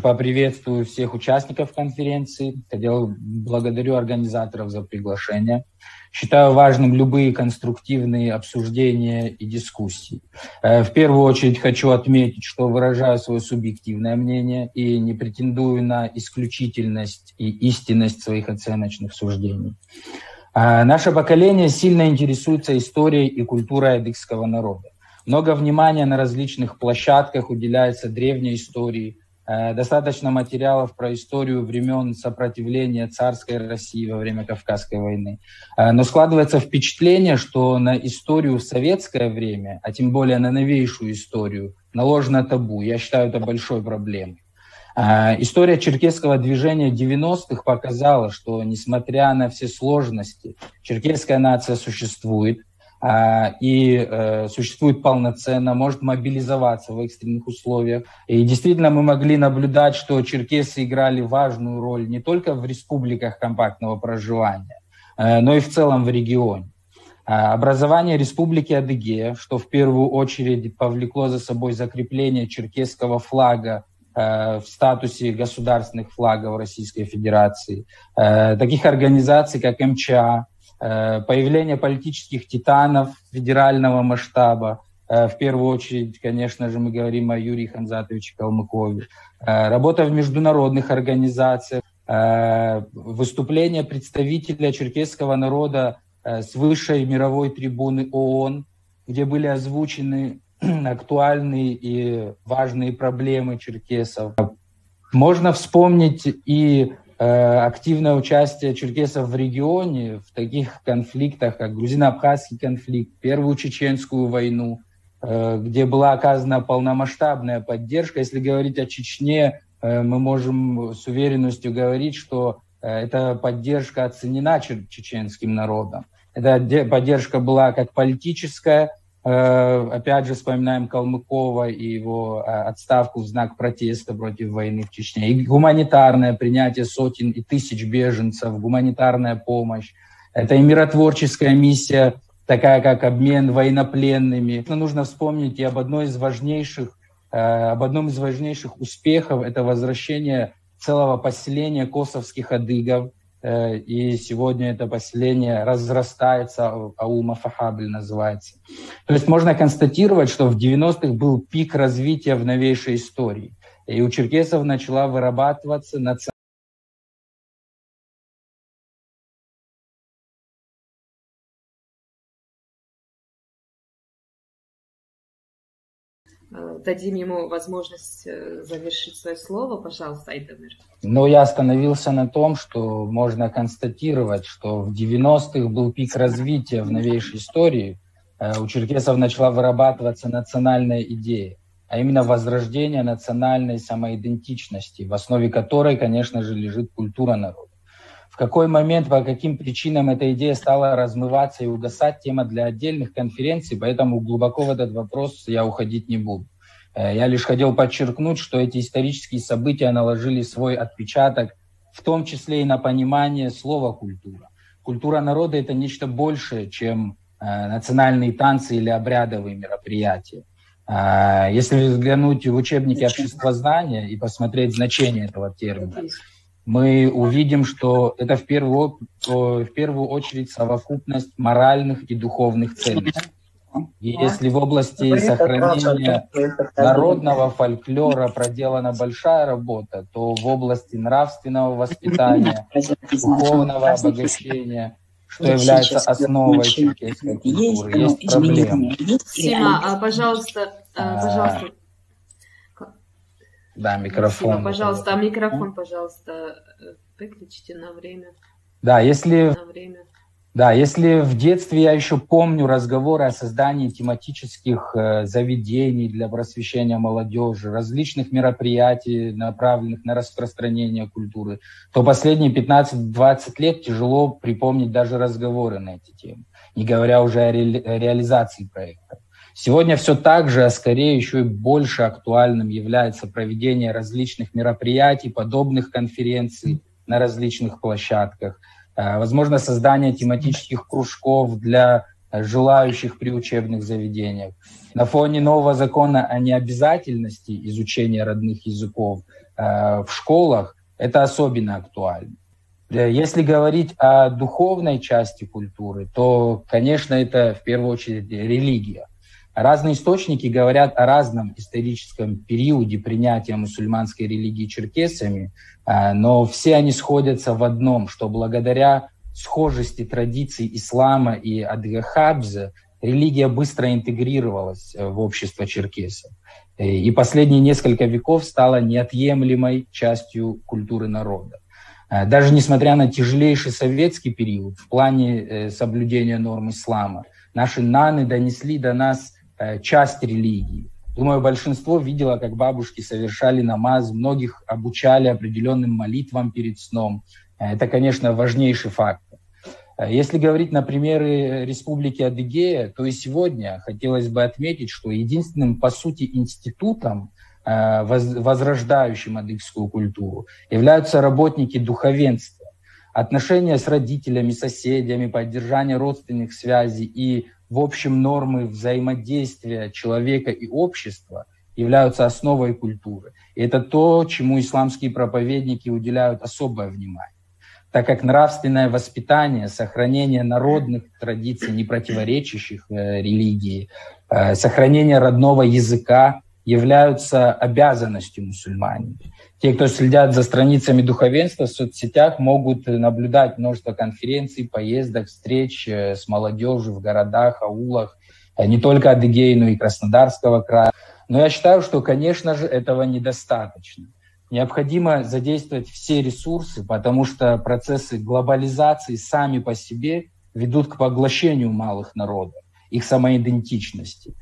Поприветствую всех участников конференции. Благодарю организаторов за приглашение. Считаю важным любые конструктивные обсуждения и дискуссии. В первую очередь хочу отметить, что выражаю свое субъективное мнение и не претендую на исключительность и истинность своих оценочных суждений. Наше поколение сильно интересуется историей и культурой адыгского народа. Много внимания на различных площадках уделяется древней истории. Достаточно материалов про историю времен сопротивления царской России во время Кавказской войны. Но складывается впечатление, что на историю в советское время, а тем более на новейшую историю, наложено табу. Я считаю это большой проблемой. История черкесского движения 90-х показала, что, несмотря на все сложности, черкесская нация существует. И существует полноценно, может мобилизоваться в экстренных условиях. И действительно мы могли наблюдать, что черкесы играли важную роль не только в республиках компактного проживания, но и в целом в регионе. Образование Республики Адыгея, что в первую очередь повлекло за собой закрепление черкесского флага в статусе государственных флагов Российской Федерации, таких организаций, как МЧА, появление политических титанов федерального масштаба. В первую очередь, конечно же, мы говорим о Юрии Ханзатовиче Калмыкове. Работа в международных организациях, выступление представителя черкесского народа с высшей мировой трибуны ООН, где были озвучены актуальные и важные проблемы черкесов. Можно вспомнить и активное участие черкесов в регионе, в таких конфликтах, как грузино-абхазский конфликт, Первую Чеченскую войну, где была оказана полномасштабная поддержка. Если говорить о Чечне, мы можем с уверенностью говорить, что эта поддержка оценена чеченским народом. Эта поддержка была как политическая, опять же, вспоминаем Калмыкова и его отставку в знак протеста против войны в Чечне. И гуманитарное принятие сотен и тысяч беженцев, гуманитарная помощь. Это и миротворческая миссия, такая как обмен военнопленными. Нужно вспомнить и об одном из важнейших успехов. Это возвращение целого поселения косовских адыгов. И сегодня это поселение разрастается, Аума-Фахабль называется. То есть можно констатировать, что в 90-х был пик развития в новейшей истории. И у черкесов начала вырабатываться Дадим ему возможность завершить свое слово. Пожалуйста, Айдамир. Но я остановился на том, что можно констатировать, что в 90-х был пик развития в новейшей истории. У черкесов начала вырабатываться национальная идея, а именно возрождение национальной самоидентичности, в основе которой, конечно же, лежит культура народа. В какой момент, по каким причинам эта идея стала размываться и угасать, тема для отдельных конференций, поэтому глубоко в этот вопрос я уходить не буду. Я лишь хотел подчеркнуть, что эти исторические события наложили свой отпечаток, в том числе и на понимание слова «культура». Культура народа – это нечто большее, чем национальные танцы или обрядовые мероприятия. Если взглянуть в учебники обществознания и посмотреть значение этого термина, мы увидим, что это в первую очередь совокупность моральных и духовных ценностей. И если в области сохранения народного фольклора проделана большая работа, то в области нравственного воспитания, духовного обогащения, что является основой черкесской культуры, есть проблемы. Сима, пожалуйста. Да, микрофон. Спасибо, пожалуйста. Микрофон, пожалуйста, выключите на время. Да, если в детстве я еще помню разговоры о создании тематических заведений для просвещения молодежи, различных мероприятий, направленных на распространение культуры, то последние 15-20 лет тяжело припомнить даже разговоры на эти темы, не говоря уже о реализации проекта. Сегодня все так же, а скорее еще и больше актуальным является проведение различных мероприятий, подобных конференций на различных площадках. Возможно, создание тематических кружков для желающих при учебных заведениях. На фоне нового закона о необязательности изучения родных языков в школах это особенно актуально. Если говорить о духовной части культуры, то, конечно, это в первую очередь религия. Разные источники говорят о разном историческом периоде принятия мусульманской религии черкесами, но все они сходятся в одном, что благодаря схожести традиций ислама и адыгэ-хабза религия быстро интегрировалась в общество черкесов. И последние несколько веков стала неотъемлемой частью культуры народа. Даже несмотря на тяжелейший советский период в плане соблюдения норм ислама, наши наны донесли до нас часть религии. Думаю, большинство видело, как бабушки совершали намаз, многих обучали определенным молитвам перед сном. Это, конечно, важнейший фактор. Если говорить на примере Республики Адыгея, то и сегодня хотелось бы отметить, что единственным, по сути, институтом, возрождающим адыгскую культуру, являются работники духовенства. Отношения с родителями, соседями, поддержание родственных связей и, в общем, нормы взаимодействия человека и общества являются основой культуры. И это то, чему исламские проповедники уделяют особое внимание, так как нравственное воспитание, сохранение народных традиций, не противоречащих религии, сохранение родного языка являются обязанностью мусульман. Те, кто следят за страницами духовенства в соцсетях, могут наблюдать множество конференций, поездок, встреч с молодежью в городах, аулах, не только Адыгеи, но и Краснодарского края. Но я считаю, что, конечно же, этого недостаточно. Необходимо задействовать все ресурсы, потому что процессы глобализации сами по себе ведут к поглощению малых народов, их самоидентичности.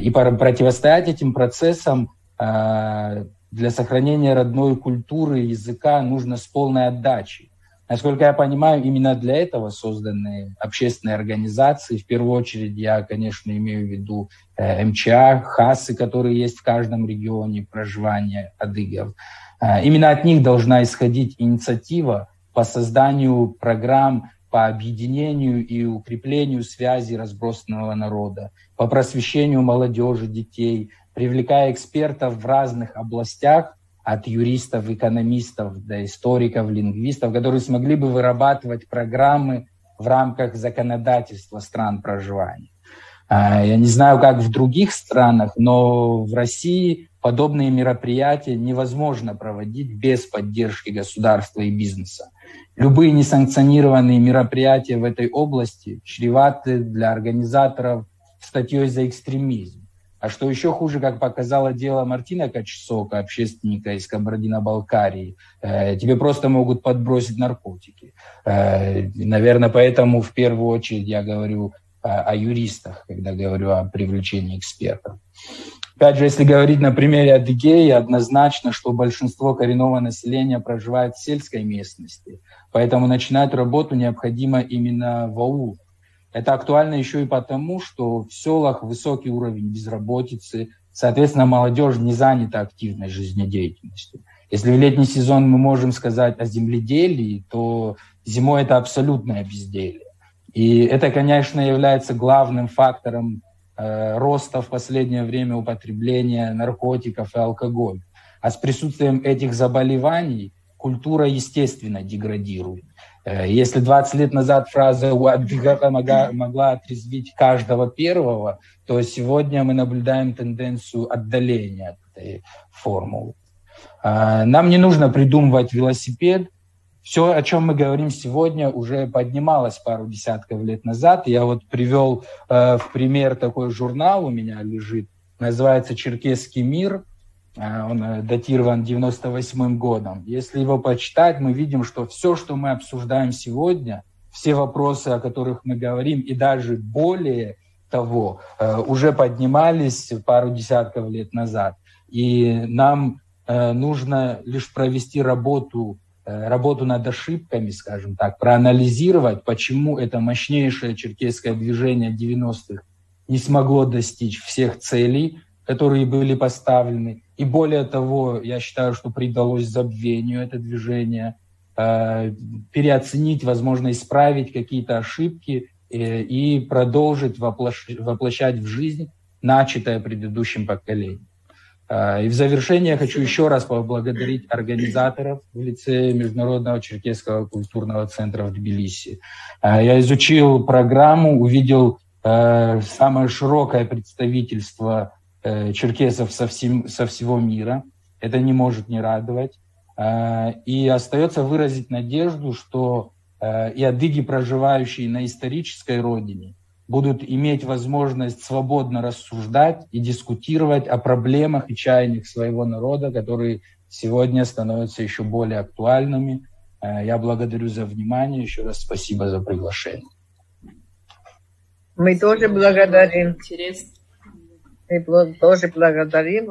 И противостоять этим процессам для сохранения родной культуры и языка нужно с полной отдачей. Насколько я понимаю, именно для этого созданы общественные организации. В первую очередь я, конечно, имею в виду МЧА, ХАСы, которые есть в каждом регионе проживания адыгов. Именно от них должна исходить инициатива по созданию программ по объединению и укреплению связи разбросанного народа, по просвещению молодежи, детей, привлекая экспертов в разных областях, от юристов, экономистов до историков, лингвистов, которые смогли бы вырабатывать программы в рамках законодательства стран проживания. Я не знаю, как в других странах, но в России подобные мероприятия невозможно проводить без поддержки государства и бизнеса. Любые несанкционированные мероприятия в этой области чреваты для организаторов статьей за экстремизм. А что еще хуже, как показало дело Мартина Качесока, общественника из Кабардино-Балкарии, тебе просто могут подбросить наркотики. Наверное, поэтому в первую очередь я говорю о юристах, когда говорю о привлечении экспертов. Опять же, если говорить на примере Адыгеи, однозначно, что большинство коренного населения проживает в сельской местности, поэтому начинать работу необходимо именно в аулах. Это актуально еще и потому, что в селах высокий уровень безработицы, соответственно, молодежь не занята активной жизнедеятельностью. Если в летний сезон мы можем сказать о земледелии, то зимой это абсолютное безделье. И это, конечно, является главным фактором роста в последнее время употребления наркотиков и алкоголя. А с присутствием этих заболеваний культура, естественно, деградирует. Если 20 лет назад фраза «Уадбигата» могла отрезвить каждого первого, то сегодня мы наблюдаем тенденцию отдаления от этой формулы. Нам не нужно придумывать велосипед. Все, о чем мы говорим сегодня, уже поднималось пару десятков лет назад. Я вот привел в пример такой журнал, у меня лежит, называется «Черкесский мир». Он датирован 98 годом. Если его почитать, мы видим, что все, что мы обсуждаем сегодня, все вопросы, о которых мы говорим, и даже более того, уже поднимались пару десятков лет назад. И нам нужно лишь провести работу над ошибками, скажем так, проанализировать, почему это мощнейшее черкесское движение 90-х не смогло достичь всех целей, которые были поставлены. И более того, я считаю, что предалось забвению это движение, переоценить, возможно, исправить какие-то ошибки и продолжить воплощать в жизнь начатое предыдущим поколением. И в завершение я хочу еще раз поблагодарить организаторов в лице Международного черкесского культурного центра в Тбилиси. Я изучил программу, увидел самое широкое представительство черкесов со всего мира. Это не может не радовать. И остается выразить надежду, что и адыги, проживающие на исторической родине, будут иметь возможность свободно рассуждать и дискутировать о проблемах и чаяниях своего народа, которые сегодня становятся еще более актуальными. Я благодарю за внимание. Еще раз спасибо за приглашение. Мы тоже благодарим. Интересно. Мы тоже благодарим.